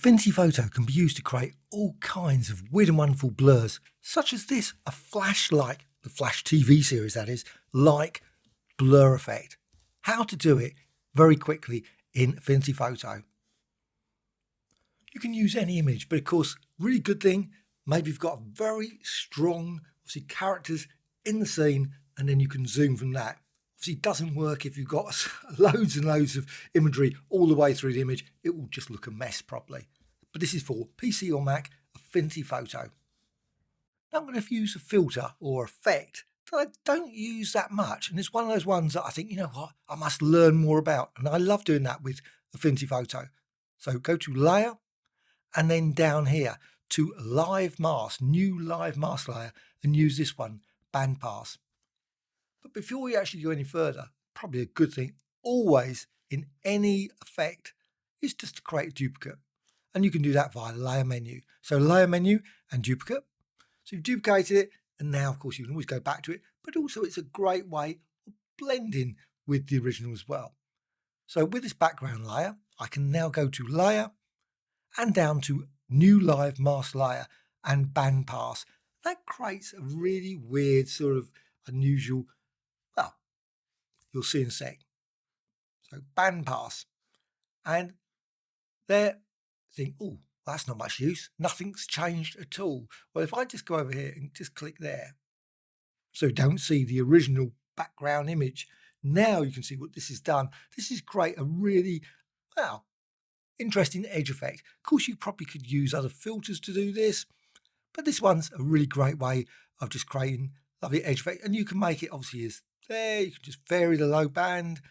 Affinity Photo can be used to create all kinds of weird and wonderful blurs, such as this, a flash-like, the Flash TV series that is, like blur effect. How to do it very quickly in Affinity Photo. You can use any image, but of course, really good thing, maybe you've got very strong, obviously, characters in the scene, and then you can zoom from that. Obviously, it doesn't work if you've got loads and loads of imagery all the way through the image. It will just look a mess probably. But this is for PC or Mac, Affinity Photo. Now I'm going to use a filter or effect that I don't use that much. And it's one of those ones that I think, you know what, I must learn more about. And I love doing that with Affinity Photo. So go to Layer, and then down here to Live Mask, new Live Mask layer, and use this one, Band Pass. But before we actually go any further, probably a good thing always in any effect is just to create a duplicate. And you can do that via Layer Menu. So Layer Menu and Duplicate. So you've duplicated it, and now of course you can always go back to it, but also it's a great way of blending with the original as well. So with this background layer, I can now go to Layer and down to New Live Mask Layer and Band Pass. That creates a really weird sort of unusual, well, you'll see in a sec. So Band Pass, and there, think, oh, that's not much use. Nothing's changed at all. Well, if I just go over here and just click there, so don't see the original background image, now you can see what this has done. This is great, a really, well, interesting edge effect. Of course, you probably could use other filters to do this, but this one's a really great way of just creating lovely edge effect. And you can make it obviously as there, you can just vary the low band,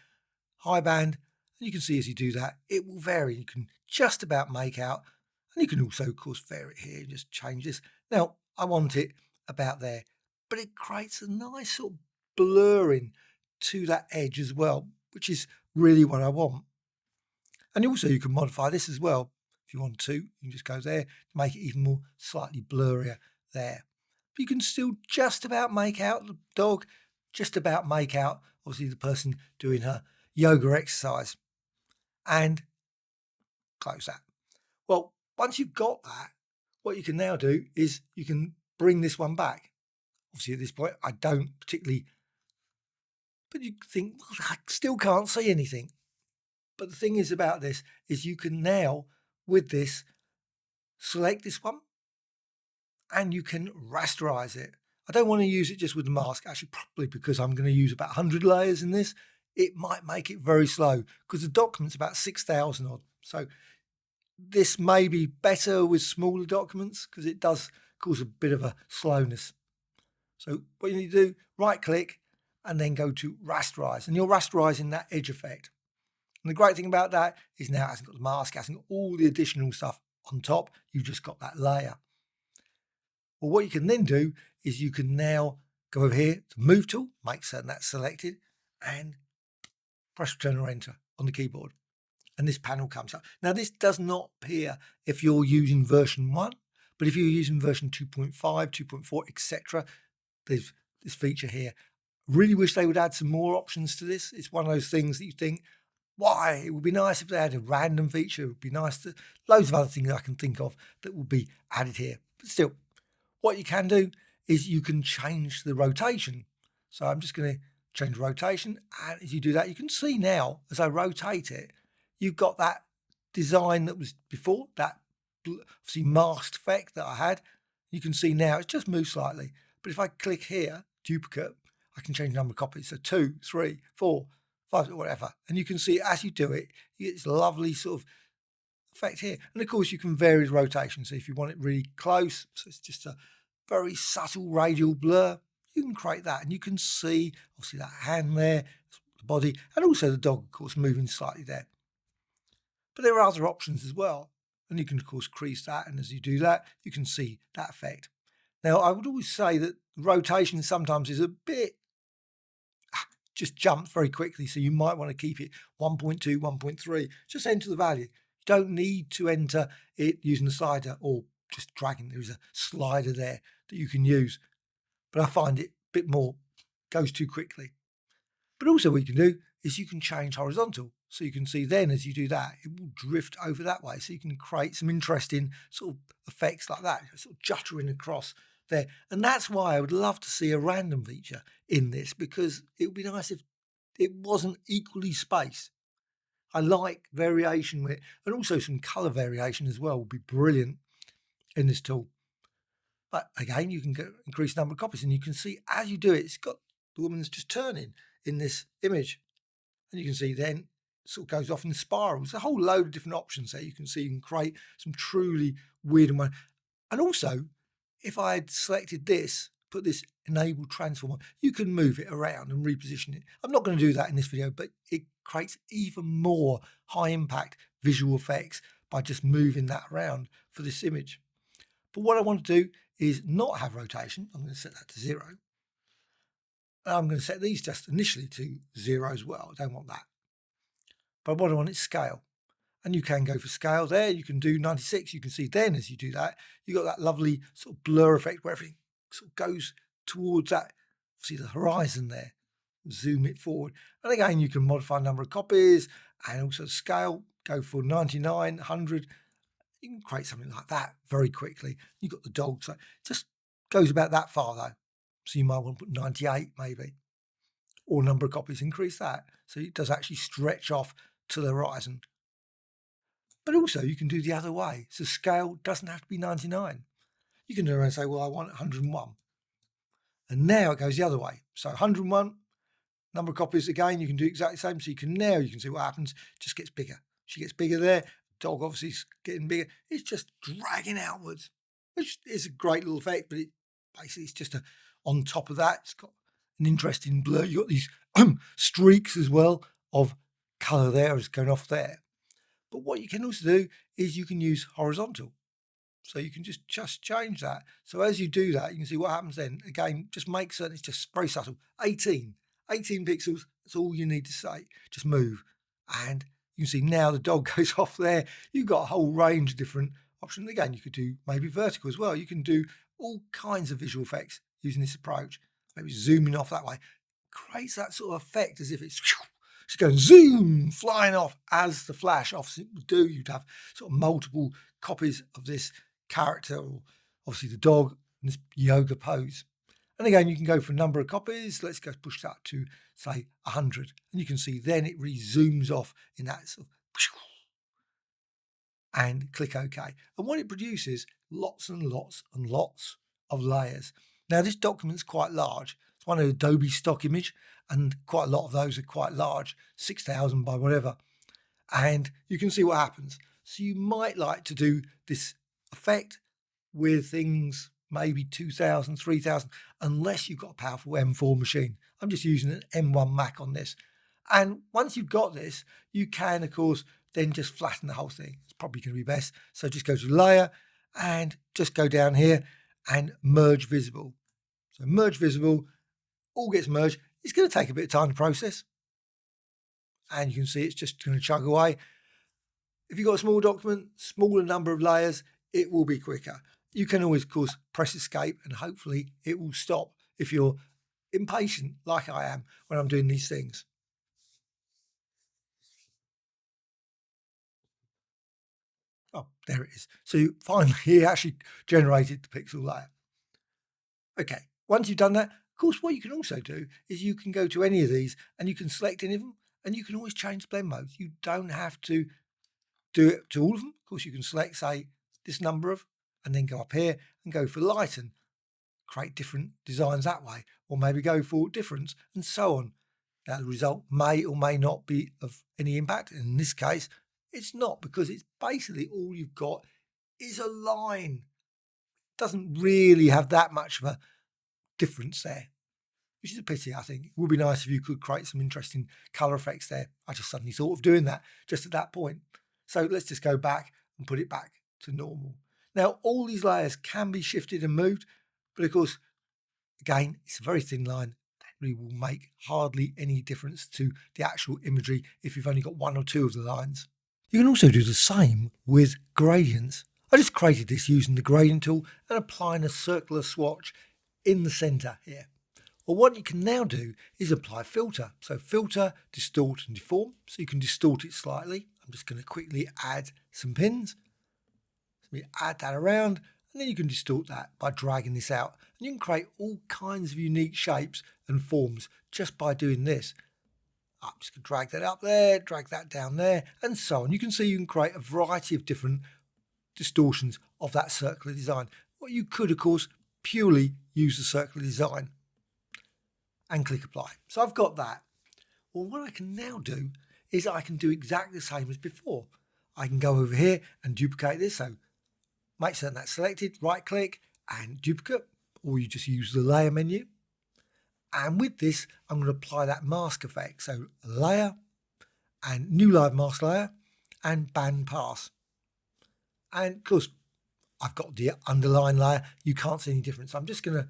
high band, and you can see as you do that, it will vary. You can just about make out, and you can also, of course, vary it here and just change this. Now, I want it about there, but it creates a nice sort of blurring to that edge as well, which is really what I want. And also you can modify this as well. If you want to, you can just go there to make it even more slightly blurrier there. But you can still just about make out the dog, just about make out, obviously, the person doing her yoga exercise. And close that. Well, once you've got that, what you can now do is you can bring this one back. Obviously, at this point, I don't particularly, but you think, well, I still can't see anything. But the thing is about this is you can now, with this, select this one and you can rasterize it. I don't want to use it just with the mask, actually, probably because I'm going to use about 100 layers in this. It might make it very slow because the document's about 6,000 odd. So this may be better with smaller documents because it does cause a bit of a slowness. So what you need to do, right click and then go to rasterize, and you're rasterizing that edge effect. And the great thing about that is now it hasn't got the mask, it hasn't got all the additional stuff on top. You've just got that layer. Well, what you can then do is you can now go over here to Move Tool, make certain that's selected, and press Return or Enter on the keyboard. And this panel comes up. Now, this does not appear if you're using version 1, but if you're using version 2.5, 2.4, etc., there's this feature here. Really wish they would add some more options to this. It's one of those things that you think, why? It would be nice if they had a random feature. It would be nice to, loads of other things I can think of that will be added here. But still, what you can do is you can change the rotation. So I'm just going to change rotation. And as you do that, you can see now, as I rotate it, you've got that design that was before, that obviously masked effect that I had. You can see now it's just moved slightly. But if I click here, duplicate, I can change the number of copies. So 2, 3, 4, 5, whatever. And you can see as you do it, you get this lovely sort of effect here. And of course, you can vary the rotation. So if you want it really close, so it's just a very subtle radial blur, you can create that. And you can see, obviously, that hand there, the body, and also the dog, of course, moving slightly there. But there are other options as well. And you can, of course, crease that. And as you do that, you can see that effect. Now, I would always say that rotation sometimes is a bit, just jumps very quickly. So you might want to keep it 1.2, 1.3. Just enter the value. You don't need to enter it using the slider or just dragging. There is a slider there that you can use. But I find it a bit more, goes too quickly. But also what you can do is you can change horizontal. So you can see then as you do that, it will drift over that way. So you can create some interesting sort of effects like that, sort of juttering across there. And that's why I would love to see a random feature in this, because it would be nice if it wasn't equally spaced. I like variation with it, and also some color variation as well would be brilliant in this tool. But again, you can increase the number of copies, and you can see as you do it, it's got the woman's just turning in this image. And you can see then it sort of goes off in spirals. A whole load of different options there. You can see you can create some truly weird and wonderful. And also, if I had selected this, put this enable transform on, you can move it around and reposition it. I'm not going to do that in this video, but it creates even more high impact visual effects by just moving that around for this image. But what I want to do is not have rotation. I'm going to set that to 0. And I'm going to set these just initially to 0 as well. I don't want that. But what I want is scale. And you can go for scale there. You can do 96. You can see then as you do that, you got that lovely sort of blur effect where everything sort of goes towards that, see the horizon there. Zoom it forward. And again, you can modify the number of copies and also scale, go for 99, 100. You can create something like that very quickly. You've got the dog, so it just goes about that far though. So you might want to put 98 maybe, or number of copies, increase that. So it does actually stretch off to the horizon. But also you can do the other way. So scale doesn't have to be 99. You can do it and say, well, I want 101. And now it goes the other way. So 101, number of copies again, you can do exactly the same. So you can see what happens, just gets bigger. She gets bigger there. Dog obviously is getting bigger. It's just dragging outwards, which is a great little effect, but it basically it's just on top of that, it's got an interesting blur. You've got these streaks as well of colour there is going off there. But what you can also do is you can use horizontal. So you can just change that. So as you do that, you can see what happens then. Again, just make certain it's just very subtle. 18 pixels, that's all you need to say. Just move. And you can see now the dog goes off there. You've got a whole range of different options. Again, you could do maybe vertical as well. You can do all kinds of visual effects using this approach. Maybe zooming off that way. Creates that sort of effect as if it's just going zoom, flying off as the flash often would do. You'd have sort of multiple copies of this character, or obviously the dog in this yoga pose. And again, you can go for a number of copies. Let's go push that to say 100. And you can see then it re-zooms off in that sort of, and click OK. And what it produces, lots and lots and lots of layers. Now this document's quite large. It's one of Adobe stock image, and quite a lot of those are quite large, 6,000 by whatever. And you can see what happens. So you might like to do this effect with things maybe 2,000, 3,000, unless you've got a powerful M4 machine. I'm just using an M1 Mac on this. And once you've got this, you can, of course, then just flatten the whole thing. It's probably going to be best. So just go to layer and just go down here and merge visible. So merge visible, all gets merged. It's going to take a bit of time to process. And you can see it's just going to chug away. If you've got a small document, smaller number of layers, it will be quicker. You can always, of course, press escape and hopefully it will stop if you're impatient like I am when I'm doing these things. Oh, there it is. So finally, it actually generated the pixel layer. Okay, once you've done that, of course, what you can also do is you can go to any of these and you can select any of them and you can always change blend modes. You don't have to do it to all of them. Of course, you can select, say, this number of, and then go up here and go for lighten, create different designs that way, or maybe go for difference and so on. Now, the result may or may not be of any impact. And in this case, it's not, because it's basically all you've got is a line. It doesn't really have that much of a difference there, which is a pity, I think. It would be nice if you could create some interesting color effects there. I just suddenly thought of doing that just at that point. So let's just go back and put it back to normal. Now, all these layers can be shifted and moved, but of course, again, it's a very thin line. That really will make hardly any difference to the actual imagery if you've only got one or two of the lines. You can also do the same with gradients. I just created this using the gradient tool and applying a circular swatch in the center here. Well, what you can now do is apply filter. So filter, distort and deform. So you can distort it slightly. I'm just going to quickly add some pins. So we add that around, and then you can distort that by dragging this out. And you can create all kinds of unique shapes and forms just by doing this. I'm just going to drag that up there, drag that down there, and so on. You can see you can create a variety of different distortions of that circular design. What you could, of course, purely use the circular design and click apply. So I've got that. Well, what I can now do is I can do exactly the same as before. I can go over here and duplicate this. So make certain that's selected, right click and duplicate, or you just use the layer menu. And with this, I'm going to apply that mask effect. So layer and new live mask layer and band pass. And of course, I've got the underline layer. You can't see any difference. I'm just going to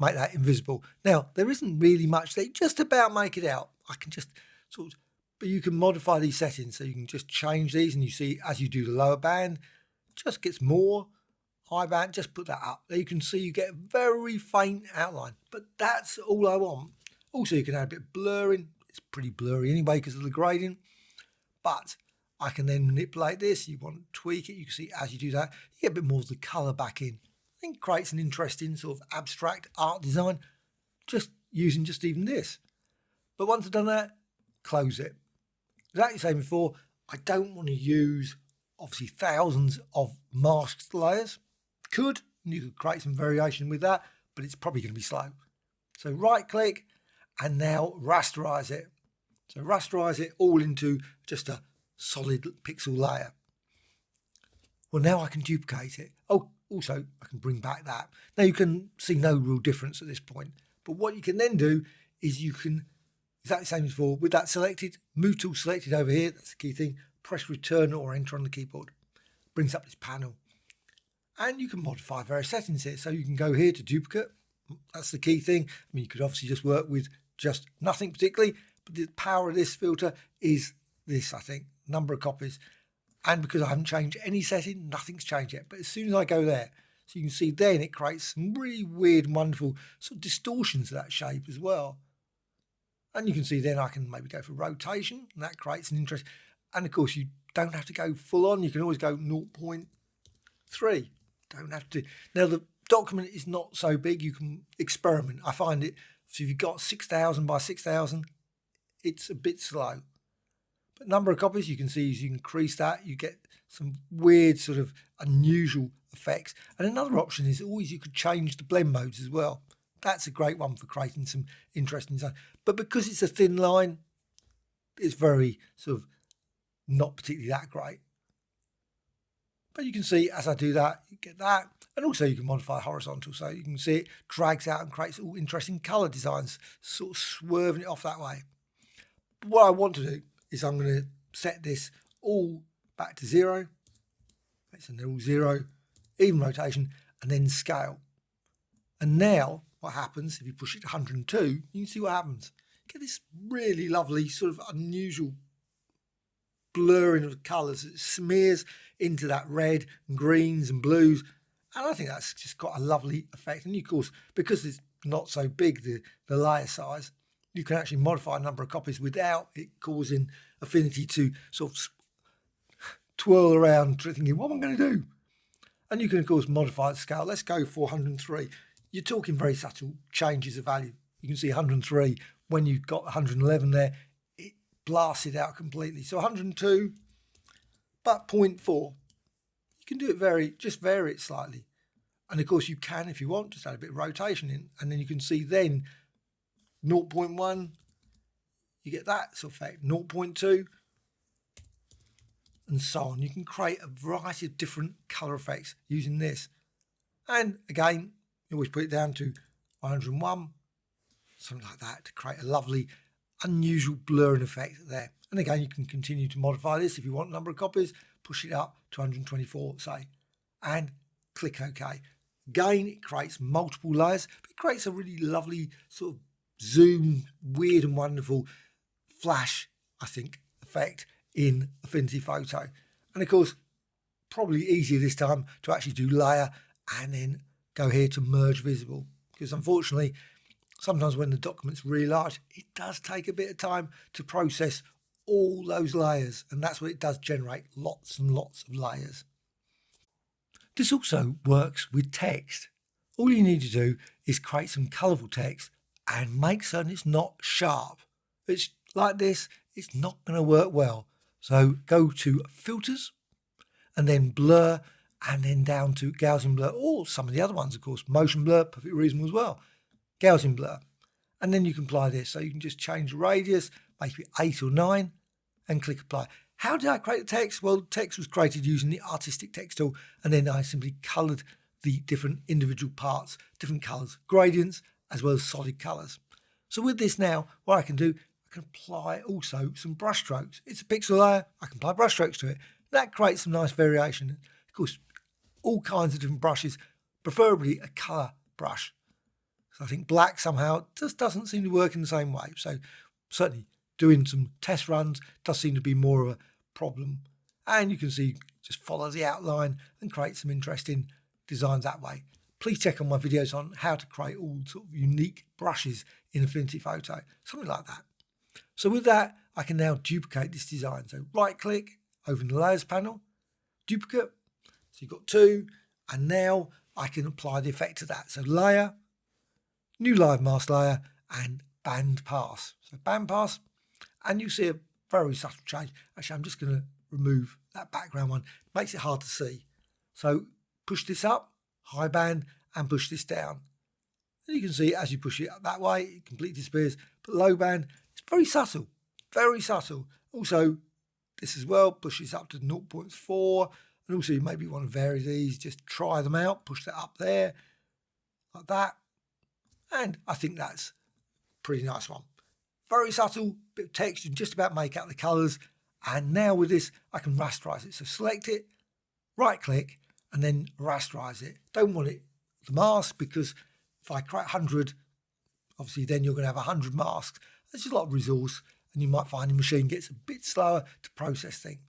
make that invisible. Now, there isn't really much there. Just about make it out. I can just sort of, but you can modify these settings. So you can just change these, and you see as you do the lower band, just gets more. High band, just put that up. There you can see you get a very faint outline, but that's all I want. Also, you can add a bit of blurring. It's pretty blurry anyway because of the gradient, but I can then manipulate this. You want to tweak it. You can see as you do that, you get a bit more of the color back in. I think it creates an interesting sort of abstract art design just using just even this. But once I've done that, close it. Exactly the same before, I don't want to use obviously thousands of masked layers. You could create some variation with that, but it's probably going to be slow. So right click and now rasterize it. So rasterize it all into just a solid pixel layer. Well, now I can duplicate it. Oh, also I can bring back that. Now you can see no real difference at this point, but what you can then do is you can, exactly the same as before, with that selected, move tool selected over here, that's the key thing, press return or enter on the keyboard. Brings up this panel. And you can modify various settings here. So you can go here to duplicate. That's the key thing. I mean, you could obviously just work with just nothing particularly, but the power of this filter is this, I think, number of copies. And because I haven't changed any setting, nothing's changed yet. But as soon as I go there, so you can see then it creates some really weird and wonderful sort of distortions to that shape as well. And you can see then I can maybe go for rotation, and that creates an interest. And of course, you don't have to go full on. You can always go 0.3. Don't have to. Now the document is not so big. You can experiment. I find it. So if you've got 6,000 by 6,000, it's a bit slow. But number of copies, you can see as you increase that, you get some weird sort of unusual effects. And another option is always you could change the blend modes as well. That's a great one for creating some interesting design. But because it's a thin line, it's very sort of not particularly that great. But you can see as I do that, you get that. And also you can modify horizontal. So you can see it drags out and creates all interesting color designs, sort of swerving it off that way. But what I want to do is I'm going to set this all back to 0. So they're all 0, even rotation, and then scale. And now what happens if you push it to 102, you can see what happens. You get this really lovely sort of unusual blurring of the colours. It smears into that red and greens and blues, and I think that's just got a lovely effect. And of course, because it's not so big, the layer size, you can actually modify a number of copies without it causing Affinity to sort of twirl around thinking, what am I going to do? And you can of course modify the scale. Let's go for 103. You're talking very subtle changes of value. You can see 103 when you've got 111 there, blasted out completely. So 102, but 0.4. You can do it just vary it slightly. And of course you can, if you want, just add a bit of rotation in, and then you can see then 0.1, you get that sort of effect, 0.2, and so on. You can create a variety of different color effects using this. And again, you always put it down to 101, something like that, to create a lovely unusual blurring effect there. And again, you can continue to modify this if you want a number of copies, push it up to 124, say, and click OK. Again, it creates multiple layers, but it creates a really lovely sort of zoom, weird and wonderful flash, I think, effect in Affinity Photo. And of course, probably easier this time to actually do layer and then go here to merge visible, because unfortunately, sometimes when the document's really large, it does take a bit of time to process all those layers, and that's what it does, generate lots and lots of layers. This also works with text. All you need to do is create some colourful text and make certain it's not sharp. It's like this, it's not going to work well. So go to Filters and then Blur, and then down to Gaussian Blur, or some of the other ones, of course, Motion Blur, perfectly reasonable as well. Gaussian Blur. And then you can apply this. So you can just change the radius, maybe 8 or 9, and click Apply. How did I create the text? Well, the text was created using the Artistic Text tool, and then I simply coloured the different individual parts, different colours, gradients, as well as solid colours. So with this now, what I can do, I can apply also some brush strokes. It's a pixel layer, I can apply brush strokes to it. That creates some nice variation. Of course, all kinds of different brushes, preferably a colour brush. So I think black somehow just doesn't seem to work in the same way. So certainly doing some test runs does seem to be more of a problem. And you can see, just follow the outline and create some interesting designs that way. Please check on my videos on how to create all sort of unique brushes in Affinity Photo, something like that. So with that, I can now duplicate this design. So right click, open the layers panel, duplicate. So you've got 2, and now I can apply the effect to that. So layer, new live mask layer, and band pass. So band pass, and you see a very subtle change. Actually, I'm just going to remove that background one. It makes it hard to see. So push this up, high band, and push this down. And you can see as you push it up that way, it completely disappears. But low band, it's very subtle, very subtle. Also, this as well, push this up to 0.4. And also you maybe want to vary these, just try them out, push that up there, like that. And I think that's a pretty nice one. Very subtle, bit of text, you can just about make out the colours. And now with this, I can rasterize it. So select it, right click, and then rasterize it. Don't want it the mask, because if I create 100, obviously then you're going to have 100 masks. That's a lot of resource, and you might find the machine gets a bit slower to process things.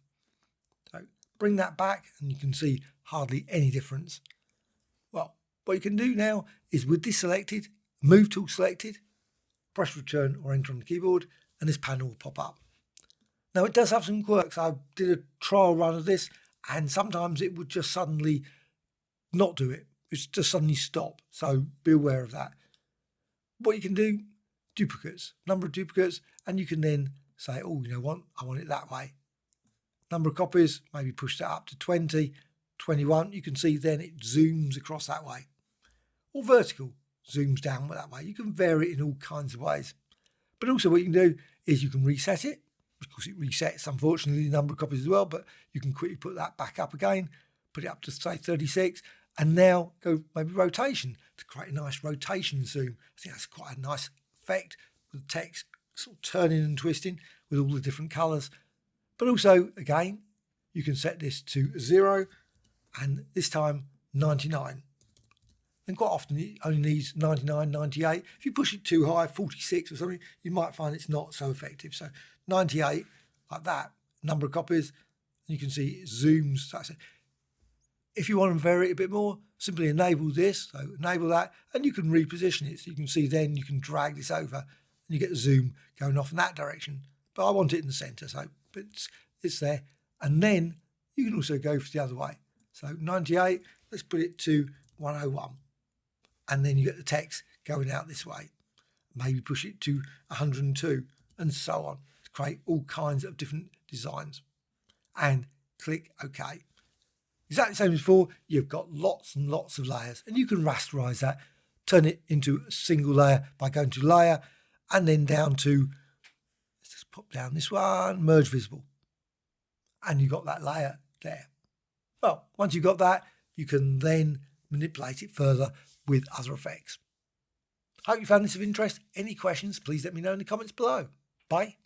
So bring that back, and you can see hardly any difference. Well, what you can do now is with this selected, move tool selected, press return or enter on the keyboard, and this panel will pop up. Now it does have some quirks. I did a trial run of this, and sometimes it would just suddenly not do it. It's just suddenly stop. So be aware of that. What you can do, duplicates, number of duplicates, and you can then say, oh, you know what, I want it that way. Number of copies, maybe push that up to 20, 21. You can see then it zooms across that way. Or vertical, zooms down that way. You can vary it in all kinds of ways. But also what you can do is you can reset it. Of course, it resets, unfortunately, the number of copies as well, but you can quickly put that back up again, put it up to, say, 36, and now go maybe rotation to create a nice rotation zoom. I think that's quite a nice effect with the text sort of turning and twisting with all the different colours. But also, again, you can set this to 0, and this time 99. And quite often it only needs 99, 98. If you push it too high, 46 or something, you might find it's not so effective. So 98, like that, number of copies, and you can see it zooms. So if you want to vary it a bit more, simply enable this, so enable that, and you can reposition it. So you can see then you can drag this over, and you get the zoom going off in that direction. But I want it in the centre, so but it's there. And then you can also go for the other way. So 98, let's put it to 101. And then you get the text going out this way. Maybe push it to 102, and so on, to create all kinds of different designs. And click OK. Exactly the same as before, you've got lots and lots of layers, and you can rasterize that, turn it into a single layer by going to Layer, and then down to, let's just pop down this one, Merge Visible. And you've got that layer there. Well, once you've got that, you can then manipulate it further with other effects. Hope you found this of interest. Any questions, please let me know in the comments below. Bye.